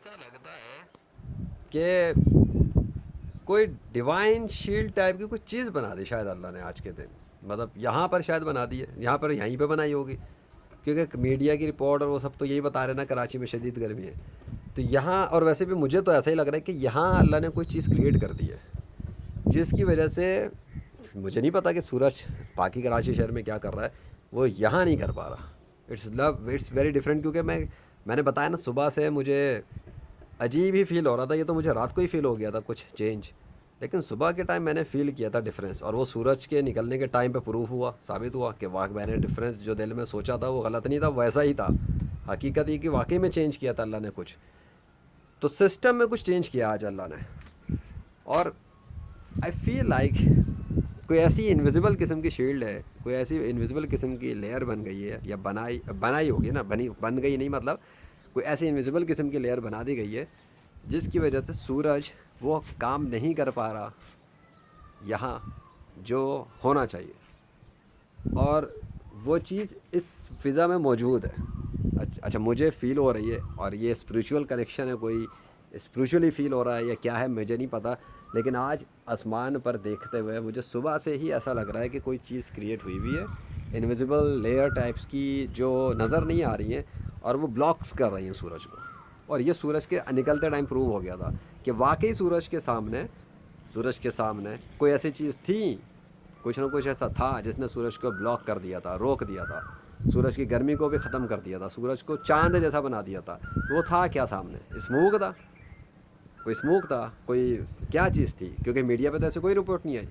ایسا لگتا ہے کہ کوئی ڈیوائن شیلڈ ٹائپ کی کوئی چیز بنا دی شاید اللہ نے آج کے دن. مطلب یہاں پر شاید بنا دی ہے, یہاں پر یہیں پہ بنائی ہوگی, کیونکہ میڈیا کی رپورٹ اور وہ سب تو یہی بتا رہے نا کراچی میں شدید گرمی ہے. تو یہاں, اور ویسے بھی مجھے تو ایسا ہی لگ رہا ہے کہ یہاں اللہ نے کوئی چیز کریٹ کر دی ہے جس کی وجہ سے مجھے نہیں پتا کہ سورج باقی کراچی شہر میں کیا کر رہا ہے, وہ یہاں نہیں کر پا رہا. اٹس ویری ڈفرینٹ, کیونکہ میں نے بتایا نا صبح سے مجھے عجیب ہی فیل ہو رہا تھا. یہ تو مجھے رات کو ہی فیل ہو گیا تھا کچھ چینج, لیکن صبح کے ٹائم میں نے فیل کیا تھا ڈفرینس, اور وہ سورج کے نکلنے کے ٹائم پہ پروف ہوا, ثابت ہوا کہ واقعی میں نے ڈفرینس جو دل میں سوچا تھا وہ غلط نہیں تھا, ویسا ہی تھا. حقیقت یہ کہ واقعی میں چینج کیا تھا اللہ نے کچھ, تو سسٹم میں کچھ چینج کیا آج اللہ نے. اور آئی فیل لائک کوئی ایسی انویزیبل قسم کی شیلڈ ہے, کوئی ایسی انویزیبل قسم کی لیئر بن گئی ہے, یا بنائی ہوگی نا, بن گئی نہیں مطلب کوئی ایسی انویزیبل قسم کی لیئر بنا دی گئی ہے جس کی وجہ سے سورج وہ کام نہیں کر پا رہا یہاں جو ہونا چاہیے, اور وہ چیز اس فضا میں موجود ہے. اچھا مجھے فیل ہو رہی ہے, اور یہ اسپریچول کنیکشن ہے, کوئی اسپریچولی فیل ہو رہا ہے یا کیا ہے مجھے نہیں پتہ, لیکن آج آسمان پر دیکھتے ہوئے مجھے صبح سے ہی ایسا لگ رہا ہے کہ کوئی چیز کریٹ ہوئی ہوئی ہے انویزیبل لیئر ٹائپس کی, جو نظر نہیں آ رہی ہیں اور وہ بلاکس کر رہی ہیں سورج کو. اور یہ سورج کے نکلتے ٹائم پروو ہو گیا تھا کہ واقعی سورج کے سامنے کوئی ایسی چیز تھی, کچھ نہ کچھ ایسا تھا جس نے سورج کو بلاک کر دیا تھا, روک دیا تھا, سورج کی گرمی کو بھی ختم کر دیا تھا, سورج کو چاند جیسا بنا دیا تھا. وہ تھا کیا سامنے؟ اسموک تھا, کوئی اسموک تھا, کوئی کیا چیز تھی, کیونکہ میڈیا پہ تو ایسے کوئی رپورٹ نہیں آئی.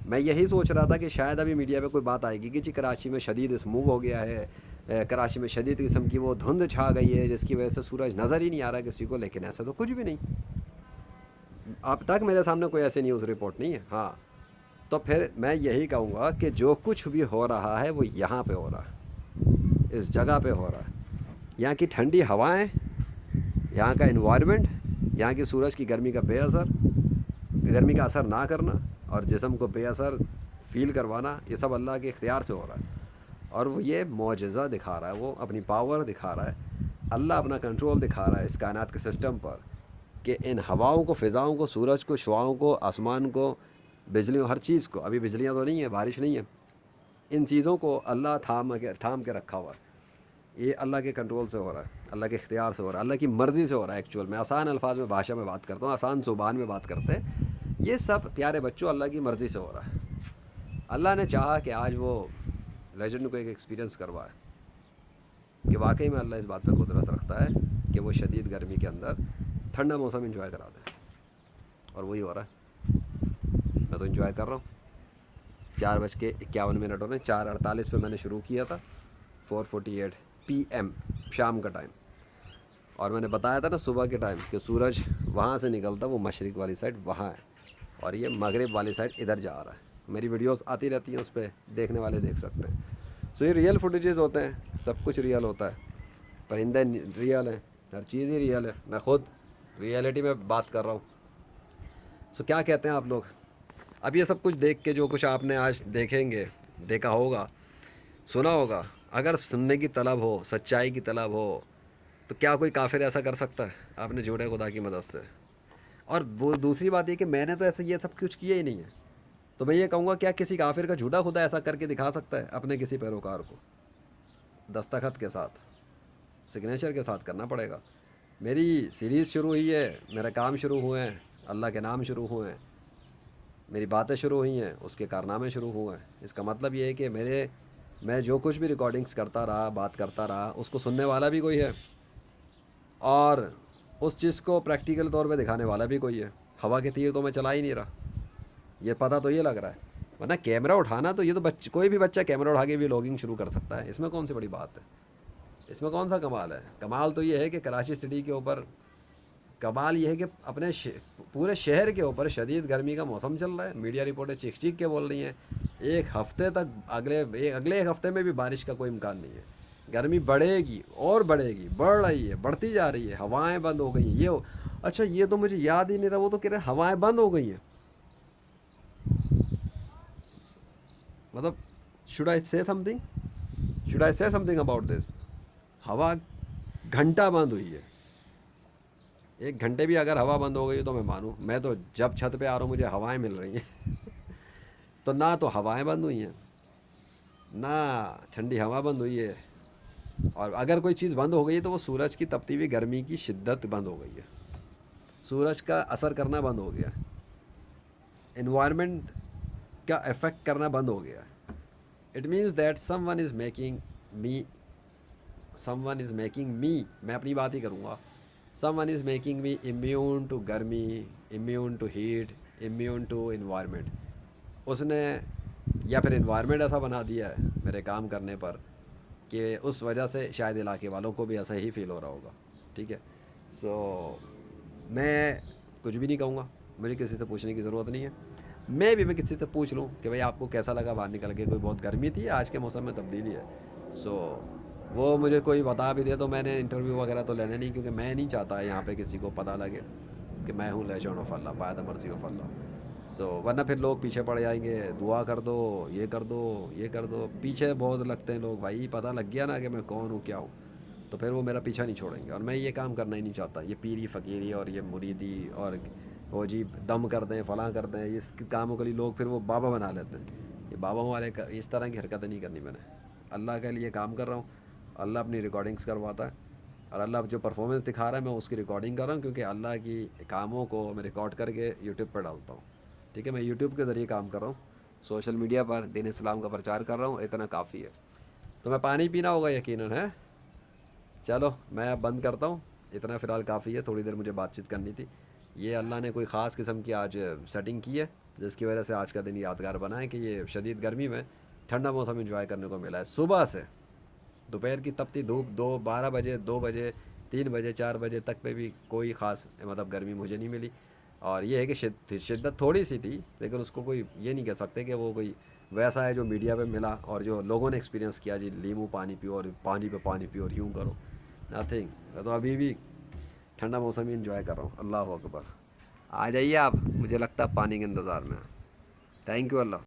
میں یہی سوچ رہا تھا کہ شاید ابھی میڈیا پہ کوئی بات آئے گی کہ جی کراچی میں شدید اسموگ ہو گیا ہے, کراچی میں شدید قسم کی وہ دھند چھا گئی ہے جس کی وجہ سے سورج نظر ہی نہیں آ رہا کسی کو, لیکن ایسا تو کچھ بھی نہیں. اب تک میرے سامنے کوئی ایسی نیوز رپورٹ نہیں ہے. ہاں, تو پھر میں یہی کہوں گا کہ جو کچھ بھی ہو رہا ہے وہ یہاں پہ ہو رہا ہے, اس جگہ پہ ہو رہا ہے. یہاں کی ٹھنڈی ہوائیں, یہاں کا انوائرمنٹ, یہاں کی سورج کی گرمی کا بے اثر, گرمی کا اثر نہ کرنا اور جسم کو بے اثر فیل کروانا, یہ سب اللہ کے اختیار سے ہو رہا ہے. اور وہ یہ معجزہ دکھا رہا ہے, وہ اپنی پاور دکھا رہا ہے, اللہ اپنا کنٹرول دکھا رہا ہے اس کائنات کے سسٹم پر, کہ ان ہواؤں کو, فضاؤں کو, سورج کو, شعاؤں کو, آسمان کو, بجلیوں, ہر چیز کو. ابھی بجلیاں تو نہیں ہیں, بارش نہیں ہے, ان چیزوں کو اللہ تھام کے رکھا ہوا ہے. یہ اللہ کے کنٹرول سے ہو رہا ہے, اللہ کے اختیار سے ہو رہا ہے, اللہ کی مرضی سے ہو رہا ہے. ایکچوئل میں آسان الفاظ میں, بھاشا میں بات کرتا ہوں, آسان زبان میں بات کرتے ہیں, یہ سب پیارے بچوں اللہ کی مرضی سے ہو رہا ہے. اللہ نے چاہا کہ آج وہ لیجنڈ کو ایک ایکسپیرینس کروائے کہ واقعی میں اللہ اس بات پہ قدرت رکھتا ہے کہ وہ شدید گرمی کے اندر ٹھنڈا موسم انجوائے کرا دے, اور وہی ہو رہا ہے. میں تو انجوائے کر رہا ہوں. 4:51 ہو رہے ہیں, 4:48 پہ میں نے شروع کیا تھا, 4:48 PM شام کا ٹائم. اور میں نے بتایا تھا نا صبح کے ٹائم کہ سورج وہاں سے نکلتا, وہ مشرق والی سائڈ وہاں ہے, اور یہ مغرب والی سائڈ ادھر جا رہا ہے. میری ویڈیوز آتی رہتی ہیں, اس پہ دیکھنے والے دیکھ سکتے ہیں. سو یہ ریئل فوٹیجز ہوتے ہیں, سب کچھ ریئل ہوتا ہے, پرندے ریئل ہیں, ہر چیز ہی ریئل ہے. میں خود ریئلٹی میں بات کر رہا ہوں. سو کیا کہتے ہیں آپ لوگ؟ اب یہ سب کچھ دیکھ کے, جو کچھ آپ نے آج دیکھا ہوگا, سنا ہوگا, اگر سننے کی طلب ہو, سچائی کی طلب ہو, تو کیا کوئی کافر ایسا کر سکتا ہے اپنے جھوٹے خدا کی مدد سے؟ اور وہ دوسری بات یہ کہ میں نے تو ایسے یہ سب کچھ کیا ہی نہیں ہے, تو میں یہ کہوں گا کیا کسی کافر کا جھوٹا خدا ایسا کر کے دکھا سکتا ہے اپنے کسی پیروکار کو؟ دستخط کے ساتھ, سگنیچر کے ساتھ کرنا پڑے گا. میری سیریز شروع ہوئی ہے, میرے کام شروع ہوئے ہیں, اللہ کے نام شروع ہوئے ہیں, میری باتیں شروع ہوئی ہیں, اس کے کارنامے شروع ہوئے ہیں. اس کا مطلب یہ ہے کہ میں جو کچھ بھی ریکارڈنگز کرتا رہا, بات کرتا رہا, اس کو سننے والا بھی کوئی ہے, اور اس چیز کو پریکٹیکل طور پہ دکھانے والا بھی کوئی ہے. ہوا کے تیر تو میں چلا ہی نہیں رہا, یہ پتہ تو یہ لگ رہا ہے. ورنہ کیمرہ اٹھانا تو یہ تو کوئی بھی بچہ کیمرہ اٹھا کے بھی لاگنگ شروع کر سکتا ہے, اس میں کون سی بڑی بات ہے, اس میں کون سا کمال ہے؟ کمال تو یہ ہے کہ کراچی سٹی کے اوپر, کمال یہ ہے کہ اپنے پورے شہر کے اوپر شدید گرمی کا موسم چل رہا ہے. میڈیا رپورٹیں چیخ چیخ کے بول رہی ہیں ایک ہفتے تک, اگلے ایک ہفتے میں بھی بارش کا کوئی امکان نہیں ہے. گرمی بڑھے گی اور بڑھے گی, بڑھ رہی ہے, بڑھتی جا رہی ہے, ہوائیں بند ہو گئی ہیں. اچھا یہ تو مجھے یاد ہی نہیں رہا, وہ تو کہہ رہے ہوائیں بند ہو گئی ہیں. مطلب شوڈ آئی سے سم تھنگ اباؤٹ دس؟ ہوا گھنٹہ بند ہوئی ہے, ایک گھنٹے بھی اگر ہوا بند ہو گئی تو میں مانوں، میں تو جب چھت پہ آ رہا ہوں مجھے ہوائیں مل رہی ہیں تو نہ تو ہوائیں بند ہوئی ہیں، نہ ٹھنڈی ہوا بند ہوئی ہے، اور اگر کوئی چیز بند ہو گئی ہے تو وہ سورج کی تپتی ہوئی گرمی کی شدت بند ہو گئی ہے، سورج کا اثر کرنا بند ہو گیا ہے، انوائرمنٹ کا افیکٹ کرنا بند ہو گیا ہے. It means that someone is making me, میں اپنی بات ہی کروں گا، someone is making me immune to گرمی، immune to heat, immune to environment. اس نے یا پھر انوائرمنٹ ایسا بنا دیا ہے میرے کام کرنے پر کہ اس وجہ سے شاید علاقے والوں کو بھی ایسا ہی فیل ہو رہا ہوگا. ٹھیک ہے، سو میں کچھ بھی نہیں کہوں گا، مجھے کسی سے پوچھنے کی ضرورت نہیں ہے. میں کسی سے پوچھ لوں کہ بھائی آپ کو کیسا لگا باہر نکل کے، کوئی بہت گرمی تھی، آج کے موسم میں تبدیلی ہے. سو وہ مجھے کوئی بتا بھی دے تو میں نے انٹرویو وغیرہ تو لینے نہیں، کیونکہ میں نہیں چاہتا یہاں پہ کسی کو پتہ لگے کہ میں ہوں legend of Allah, by the مرضی آف اللہ. سو ورنہ پھر لوگ پیچھے پڑ جائیں گے، دعا کر دو، یہ کر دو، یہ کر دو. پیچھے بہت لگتے ہیں لوگ بھائی، پتہ لگ گیا نا کہ میں کون ہوں کیا ہوں تو پھر وہ میرا پیچھا نہیں چھوڑیں گے، اور میں یہ کام کرنا ہی نہیں چاہتا. یہ پیری فقیری اور یہ مریدی اور وہ جی دم کر دیں فلاں کر دیں، اس کاموں کے لیے لوگ پھر وہ بابا بنا لیتے ہیں. یہ بابا والے اس طرح کی حرکتیں نہیں کرنی میں نے. اللہ کے لیے کام کر رہا ہوں، اللہ اپنی ریکارڈنگس کرواتا ہے، اور اللہ جو پرفارمنس دکھا رہا ہے میں اس کی ریکارڈنگ کر رہا ہوں، کیونکہ اللہ کی کاموں کو میں ریکارڈ کر کے یوٹیوب پہ ڈالتا ہوں. ٹھیک ہے، میں یوٹیوب کے ذریعے کام کر رہا ہوں، سوشل میڈیا پر دین اسلام کا پرچار کر رہا ہوں، اتنا کافی ہے. تو میں پانی پینا ہوگا یقیناً ہے. چلو میں اب بند کرتا ہوں، اتنا فی الحال کافی ہے، تھوڑی دیر مجھے بات چیت کرنی تھی. یہ اللہ نے کوئی خاص قسم کی آج سیٹنگ کی ہے جس کی وجہ سے آج کا دن یادگار بنا ہے کہ یہ شدید گرمی میں ٹھنڈا موسم انجوائے کرنے کو ملا ہے. صبح سے دوپہر کی تپتی دھوپ 12 بجے، 2 بجے، 3 بجے، 4 بجے تک پہ بھی کوئی خاص مطلب گرمی مجھے نہیں ملی. اور یہ ہے کہ شدت تھوڑی سی تھی، لیکن اس کو کوئی یہ نہیں کہہ سکتے کہ وہ کوئی ویسا ہے جو میڈیا پہ ملا اور جو لوگوں نے ایکسپیرینس کیا جی لیمو پانی پیو اور پانی پہ پانی پیو اور یوں کرو. نتھنگ. میں تو ابھی بھی ٹھنڈا موسم ہی انجوائے کر رہا ہوں. اللہ اکبر. آ جائیے آپ، مجھے لگتا ہے پانی کے انتظار میں. Thank you Allah.